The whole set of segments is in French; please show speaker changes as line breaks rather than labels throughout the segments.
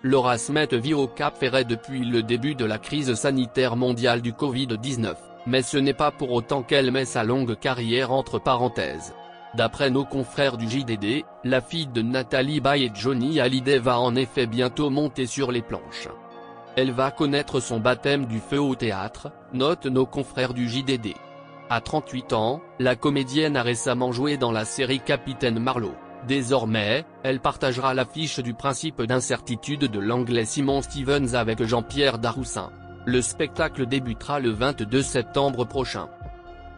Laura Smet vit au Cap-Ferret depuis le début de la crise sanitaire mondiale du Covid-19, mais ce n'est pas pour autant qu'elle met sa longue carrière entre parenthèses. D'après nos confrères du JDD, la fille de Nathalie Baye et Johnny Hallyday va en effet bientôt monter sur les planches. Elle va connaître son baptême du feu au théâtre, notent nos confrères du JDD. À 38 ans, la comédienne a récemment joué dans la série Capitaine Marlowe. Désormais, elle partagera l'affiche du Principe d'incertitude de l'anglais Simon Stevens avec Jean-Pierre Daroussin. Le spectacle débutera le 22 septembre prochain.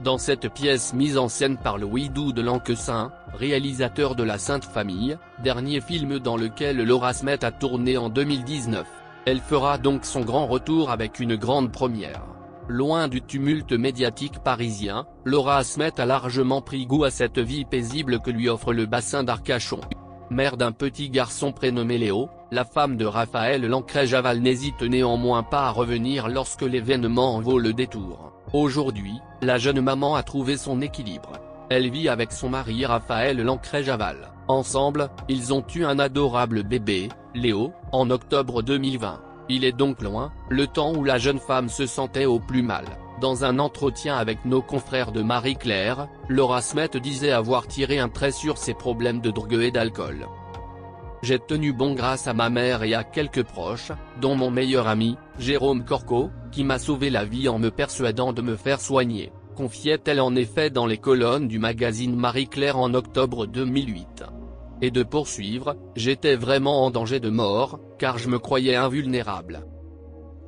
Dans cette pièce mise en scène par Louis Doux de Lanquessin, réalisateur de La Sainte Famille, dernier film dans lequel Laura Smet a tourné en 2019, elle fera donc son grand retour avec une grande première. Loin du tumulte médiatique parisien, Laura Smet a largement pris goût à cette vie paisible que lui offre le bassin d'Arcachon. Mère d'un petit garçon prénommé Léo, la femme de Raphaël Lancret-Javal n'hésite néanmoins pas à revenir lorsque l'événement en vaut le détour. Aujourd'hui, la jeune maman a trouvé son équilibre. Elle vit avec son mari Raphaël Lancret-Javal. Ensemble, ils ont eu un adorable bébé, Léo, en octobre 2020. Il est donc loin, le temps où la jeune femme se sentait au plus mal. Dans un entretien avec nos confrères de Marie-Claire, Laura Smet disait avoir tiré un trait sur ses problèmes de drogue et d'alcool. J'ai tenu bon grâce à ma mère et à quelques proches, dont mon meilleur ami, Jérôme Corco, qui m'a sauvé la vie en me persuadant de me faire soigner, confiait-elle en effet dans les colonnes du magazine Marie-Claire en octobre 2008. Et de poursuivre, j'étais vraiment en danger de mort, car je me croyais invulnérable.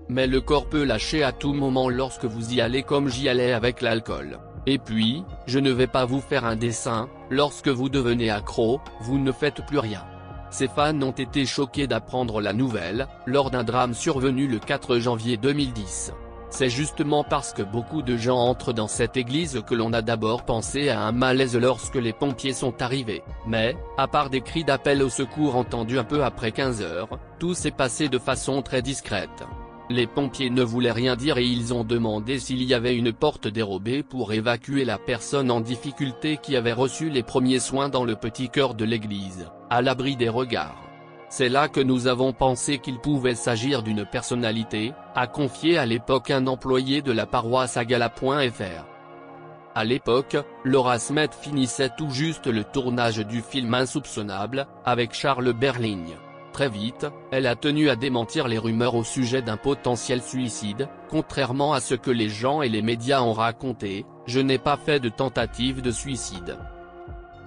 Mais le corps peut lâcher à tout moment lorsque vous y allez comme j'y allais avec l'alcool. Et puis, je ne vais pas vous faire un dessin, lorsque vous devenez accro, vous ne faites plus rien. Ses fans ont été choqués d'apprendre la nouvelle, lors d'un drame survenu le 4 janvier 2010. C'est justement parce que beaucoup de gens entrent dans cette église que l'on a d'abord pensé à un malaise lorsque les pompiers sont arrivés. Mais, à part des cris d'appel au secours entendus un peu après 15 heures, tout s'est passé de façon très discrète. Les pompiers ne voulaient rien dire et ils ont demandé s'il y avait une porte dérobée pour évacuer la personne en difficulté qui avait reçu les premiers soins dans le petit chœur de l'église, à l'abri des regards. C'est là que nous avons pensé qu'il pouvait s'agir d'une personnalité, a confié à l'époque un employé de la paroisse à Gala.fr. À l'époque, Laura Smet finissait tout juste le tournage du film Insoupçonnable, avec Charles Berligne. Très vite, elle a tenu à démentir les rumeurs au sujet d'un potentiel suicide. Contrairement à ce que les gens et les médias ont raconté, je n'ai pas fait de tentative de suicide.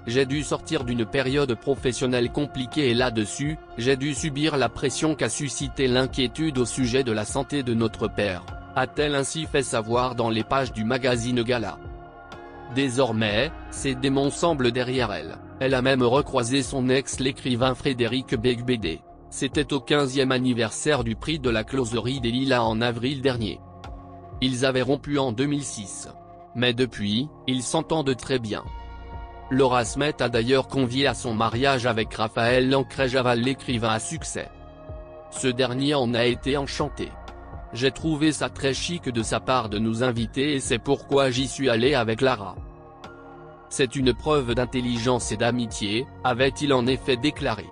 J'ai dû sortir d'une période professionnelle compliquée et là-dessus, j'ai dû subir la pression qu'a suscité l'inquiétude au sujet de la santé de notre père, a-t-elle ainsi fait savoir dans les pages du magazine Gala. Désormais, ces démons semblent derrière elle. Elle a même recroisé son ex l'écrivain Frédéric Beigbeder. C'était au 15e anniversaire du prix de la Closerie des Lilas en avril dernier. Ils avaient rompu en 2006. Mais depuis, ils s'entendent très bien. Laura Smet a d'ailleurs convié à son mariage avec Raphaël Lancret-Javal, l'écrivain à succès. Ce dernier en a été enchanté. J'ai trouvé ça très chic de sa part de nous inviter et c'est pourquoi j'y suis allé avec Lara. C'est une preuve d'intelligence et d'amitié, avait-il en effet déclaré.